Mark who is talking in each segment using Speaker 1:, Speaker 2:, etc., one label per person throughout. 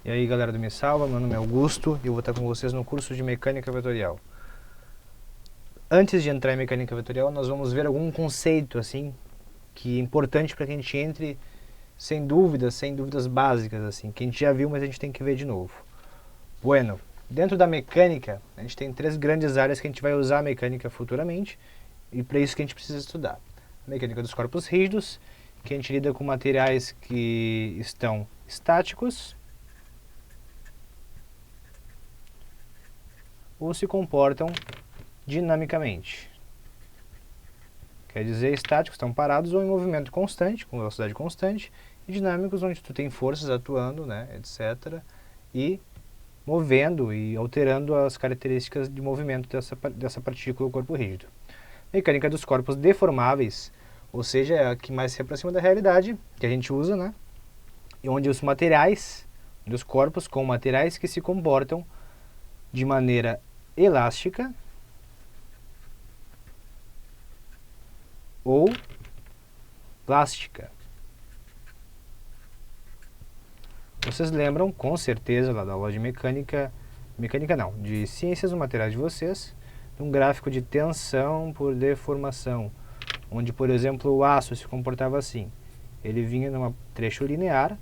Speaker 1: E aí galera do Me Salva, meu nome é Augusto e eu vou estar com vocês no curso de Mecânica Vetorial. Antes de entrar em Mecânica Vetorial, nós vamos ver algum conceito assim que é importante para que a gente entre sem dúvidas básicas assim, que a gente já viu, mas a gente tem que ver de novo. Bueno, dentro da mecânica, a gente tem três grandes áreas que a gente vai usar a mecânica futuramente e para isso que a gente precisa estudar. A mecânica dos corpos rígidos, que a gente lida com materiais que estão estáticos ou se comportam dinamicamente. Quer dizer, estáticos estão parados ou em movimento constante, com velocidade constante, e dinâmicos onde tu tem forças atuando, né, etc. E movendo e alterando as características de movimento dessa partícula ou corpo rígido. Mecânica dos corpos deformáveis, ou seja, é a que mais se aproxima da realidade, que a gente usa, né, e onde os materiais dos corpos com materiais que se comportam de maneira elástica ou plástica. Vocês lembram, com certeza, lá da aula de mecânica não, de ciências dos materiais de vocês, de um gráfico de tensão por deformação, onde, por exemplo, o aço se comportava assim. Ele vinha num trecho linear,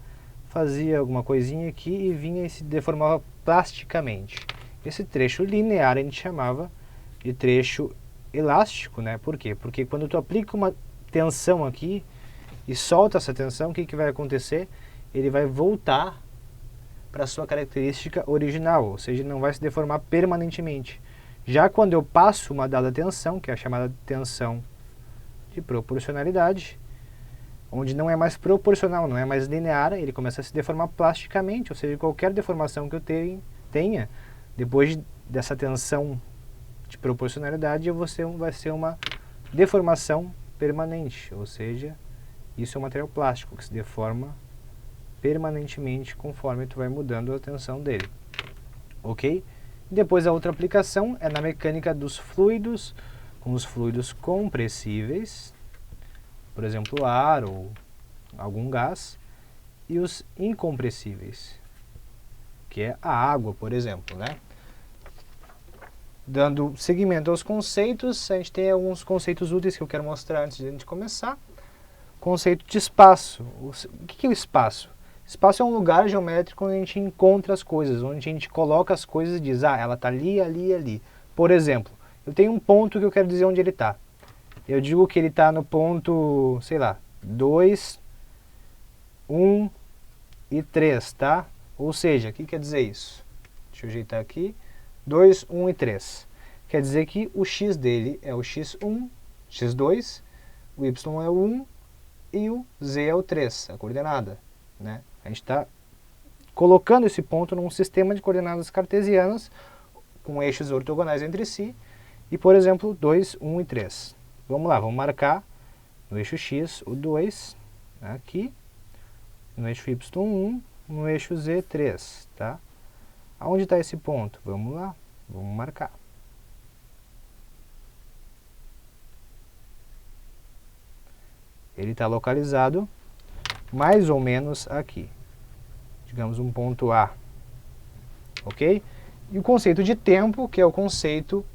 Speaker 1: fazia alguma coisinha aqui e vinha e se deformava plasticamente. Esse trecho linear a gente chamava de trecho elástico, né? Por quê? Porque quando tu aplica uma tensão aqui e solta essa tensão, o que vai acontecer? Ele vai voltar para a sua característica original, ou seja, ele não vai se deformar permanentemente. Já quando eu passo uma dada tensão, que é a chamada tensão de proporcionalidade, onde não é mais proporcional, não é mais linear, ele começa a se deformar plasticamente, ou seja, qualquer deformação que eu tenha, depois dessa tensão de proporcionalidade, vai ser uma deformação permanente, ou seja, isso é um material plástico que se deforma permanentemente conforme tu vai mudando a tensão dele, ok? Depois a outra aplicação é na mecânica dos fluidos, com os fluidos compressíveis, por exemplo, ar ou algum gás, e os incompressíveis, que é a água, por exemplo, né? Dando seguimento aos conceitos, a gente tem alguns conceitos úteis que eu quero mostrar antes de a gente começar. Conceito de espaço. O que é o espaço? Espaço é um lugar geométrico onde a gente encontra as coisas, onde a gente coloca as coisas e diz, ah, ela está ali, ali, ali. Por exemplo, eu tenho um ponto que eu quero dizer onde ele está. Eu digo que ele está no ponto, sei lá, 2, 1 e 3, tá? Ou seja, o que quer dizer isso? Deixa eu ajeitar aqui. 2, 1 e 3. Quer dizer que o x dele é o x1, x2, o y é o 1 e o z é o 3, a coordenada, né? A gente está colocando esse ponto num sistema de coordenadas cartesianas com eixos ortogonais entre si e, por exemplo, 2, 1 e 3. Vamos lá, vamos marcar no eixo x o 2 aqui, no eixo y 1, no eixo z 3, tá? Aonde está esse ponto? Vamos lá, vamos marcar. Ele está localizado mais ou menos aqui. Digamos um ponto A. Ok? E o conceito de tempo, que é o conceito...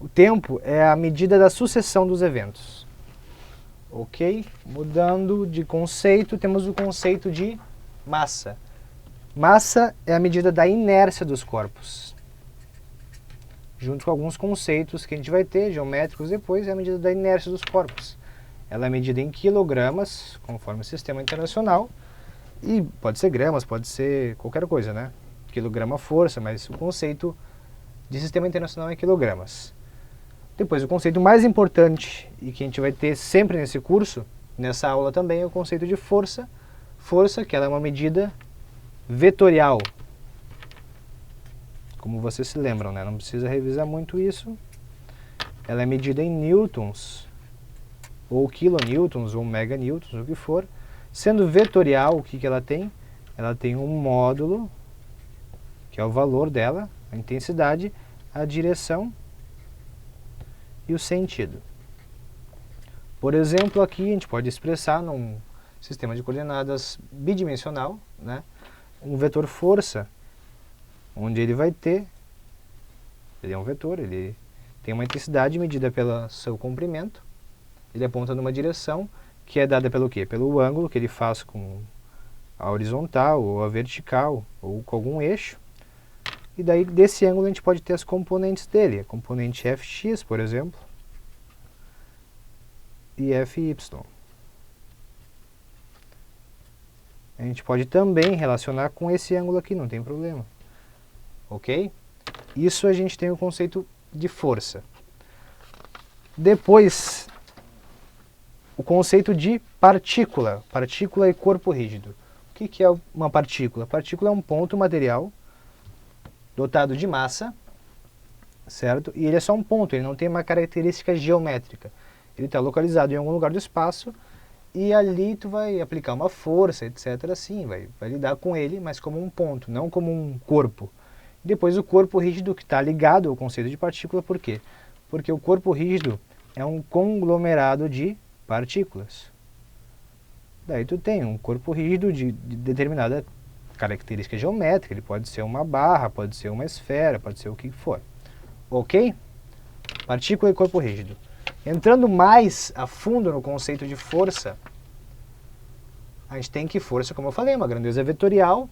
Speaker 1: O tempo é a medida da sucessão dos eventos. Ok? Mudando de conceito, temos o conceito de massa. Massa é a medida da inércia dos corpos. Junto com alguns conceitos que a gente vai ter, geométricos depois, é a medida da inércia dos corpos. Ela é medida em quilogramas, conforme o sistema internacional, e pode ser gramas, pode ser qualquer coisa, né? Quilograma força, mas o conceito de sistema internacional é quilogramas. Depois, o conceito mais importante, e que a gente vai ter sempre nesse curso, nessa aula também, é o conceito de força. Força, que ela é uma medida vetorial. Como vocês se lembram, né? Não precisa revisar muito isso. Ela é medida em newtons, ou kilonewtons, ou meganewtons, o que for. Sendo vetorial, o que ela tem? Ela tem um módulo, que é o valor dela, a intensidade, a direção e o sentido. Por exemplo, aqui a gente pode expressar num sistema de coordenadas bidimensional, né? um vetor força, onde ele vai ter, ele é um vetor, ele tem uma intensidade medida pelo seu comprimento, ele aponta numa direção que é dada pelo quê? Pelo ângulo que ele faz com a horizontal ou a vertical ou com algum eixo. E daí desse ângulo a gente pode ter as componentes dele, a componente fx, por exemplo, e fy. A gente pode também relacionar com esse ângulo aqui, não tem problema. Ok? Isso a gente tem o conceito de força. Depois, o conceito de partícula. Partícula e corpo rígido. O que é uma partícula? Partícula é um ponto material dotado de massa, certo? E ele é só um ponto, ele não tem uma característica geométrica. Ele está localizado em algum lugar do espaço e ali tu vai aplicar uma força, etc. Assim, vai lidar com ele, mas como um ponto, não como um corpo. Depois o corpo rígido que está ligado ao conceito de partícula, por quê? Porque o corpo rígido é um conglomerado de partículas. Daí tu tem um corpo rígido de determinada característica geométrica, ele pode ser uma barra, pode ser uma esfera, pode ser o que for. Ok? Partícula e corpo rígido. Entrando mais a fundo no conceito de força, a gente tem que força, como eu falei, uma grandeza vetorial.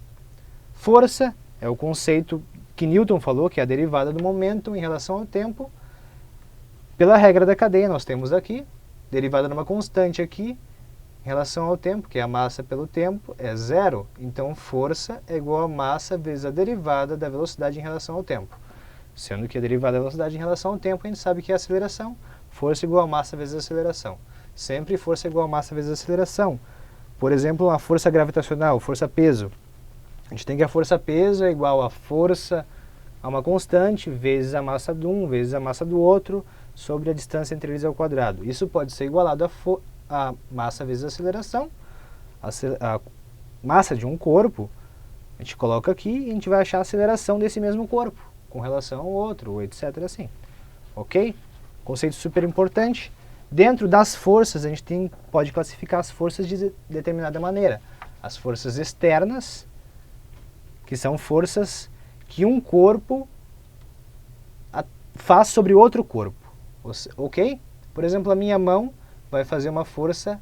Speaker 1: Força é o conceito que Newton falou, que é a derivada do momento em relação ao tempo. Pela regra da cadeia, nós temos aqui, derivada de uma constante aqui, em relação ao tempo, que é a massa pelo tempo, é zero. Então, força é igual a massa vezes a derivada da velocidade em relação ao tempo. Sendo que a derivada da velocidade em relação ao tempo, a gente sabe que é a aceleração. Força igual a massa vezes a aceleração. Sempre força igual a massa vezes a aceleração. Por exemplo, a força gravitacional, força-peso. A gente tem que a força-peso é igual a força a uma constante vezes a massa de um vezes a massa do outro sobre a distância entre eles ao quadrado. Isso pode ser igualado a massa vezes a aceleração. A massa de um corpo, a gente coloca aqui e a gente vai achar a aceleração desse mesmo corpo com relação ao outro, ou etc. assim. Ok? Conceito super importante. Dentro das forças, a gente pode classificar as forças de determinada maneira. As forças externas, que são forças que um corpo faz sobre outro corpo. Ok? Por exemplo, a minha mão vai fazer uma força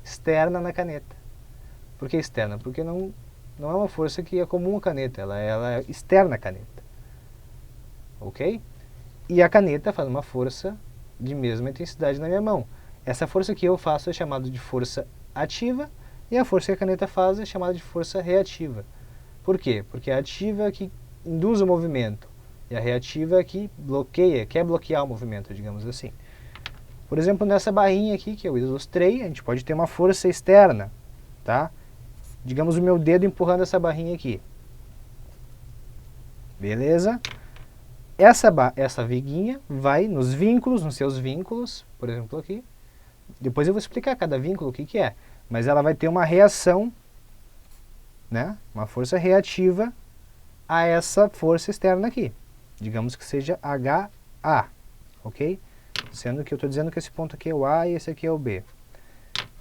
Speaker 1: externa na caneta. Por que externa? Porque não é uma força que é comum à caneta, ela é externa à caneta. Ok? E a caneta faz uma força de mesma intensidade na minha mão. Essa força que eu faço é chamada de força ativa e a força que a caneta faz é chamada de força reativa. Por quê? Porque a ativa é que induz o movimento e a reativa é que bloqueia, quer bloquear o movimento, digamos assim. Por exemplo, nessa barrinha aqui que eu ilustrei, a gente pode ter uma força externa, tá? Digamos o meu dedo empurrando essa barrinha aqui. Beleza? Essa viguinha vai nos vínculos, nos seus vínculos, por exemplo aqui. Depois eu vou explicar cada vínculo o que é. Mas ela vai ter uma reação, né? Uma força reativa a essa força externa aqui. Digamos que seja HA, ok? Sendo que eu estou dizendo que esse ponto aqui é o A e esse aqui é o B.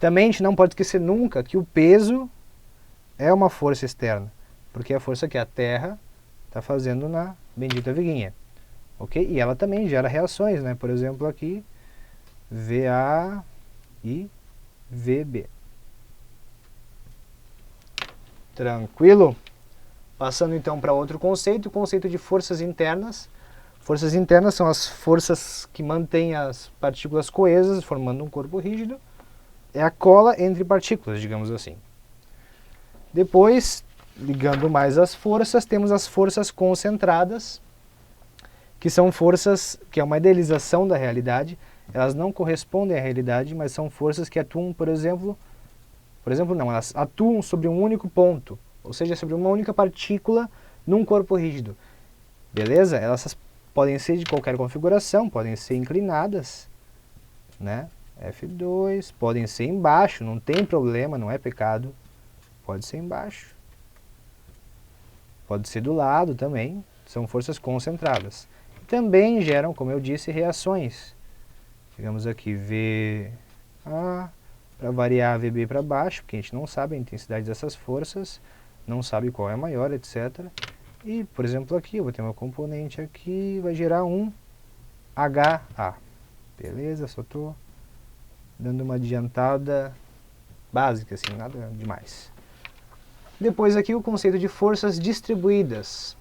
Speaker 1: Também a gente não pode esquecer nunca que o peso é uma força externa, porque é a força que a Terra está fazendo na bendita viguinha. Ok? E ela também gera reações, né? Por exemplo, aqui, VA e VB. Tranquilo? Passando então para outro conceito, o conceito de forças internas. Forças internas são as forças que mantêm as partículas coesas, formando um corpo rígido. É a cola entre partículas, digamos assim. Depois, ligando mais as forças, temos as forças concentradas, que são forças que é uma idealização da realidade. Elas não correspondem à realidade, mas são forças que atuam, por exemplo não, elas atuam sobre um único ponto, ou seja, sobre uma única partícula num corpo rígido. Beleza? Elas podem ser de qualquer configuração, podem ser inclinadas, né? F2, podem ser embaixo, não tem problema, não é pecado. Pode ser embaixo. Pode ser do lado também, são forças concentradas. Também geram, como eu disse, reações. Digamos aqui VA, para variar VB para baixo, porque a gente não sabe a intensidade dessas forças, não sabe qual é a maior, etc. E, por exemplo, aqui eu vou ter uma componente aqui, vai gerar um HA. Beleza? Só estou dando uma adiantada básica, assim, nada demais. Depois aqui o conceito de forças distribuídas.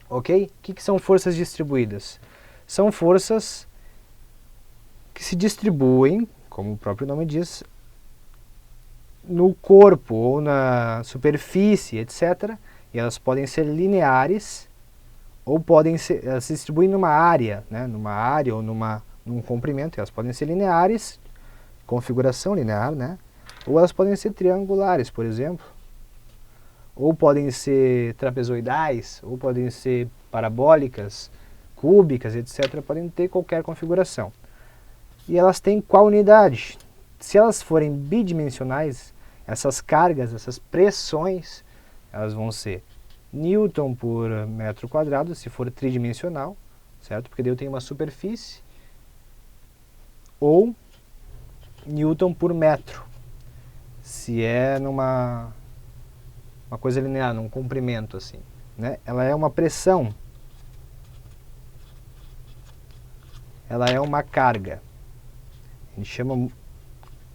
Speaker 1: Ok? O que são forças distribuídas? São forças que se distribuem, como o próprio nome diz, no corpo ou na superfície, etc. E elas podem ser lineares ou podem ser, elas se distribuem numa área, né? Numa área ou num comprimento. Elas podem ser lineares, configuração linear, né? Ou elas podem ser triangulares, por exemplo. Ou podem ser trapezoidais, ou podem ser parabólicas, cúbicas, etc. Podem ter qualquer configuração. E elas têm qual unidade? Se elas forem bidimensionais, essas cargas, essas pressões, elas vão ser Newton por metro quadrado, se for tridimensional, certo? Porque daí eu tenho uma superfície, ou Newton por metro, se é numa uma coisa linear, num comprimento assim, né? Ela é uma pressão, ela é uma carga. A gente chama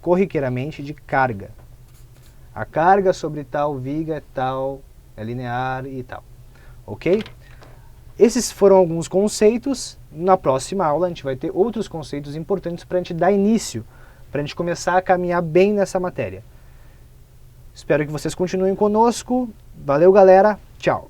Speaker 1: corriqueiramente de carga. A carga sobre tal viga é tal, é linear e tal. Ok? Esses foram alguns conceitos. Na próxima aula a gente vai ter outros conceitos importantes para a gente dar início, para a gente começar a caminhar bem nessa matéria. Espero que vocês continuem conosco. Valeu, galera. Tchau.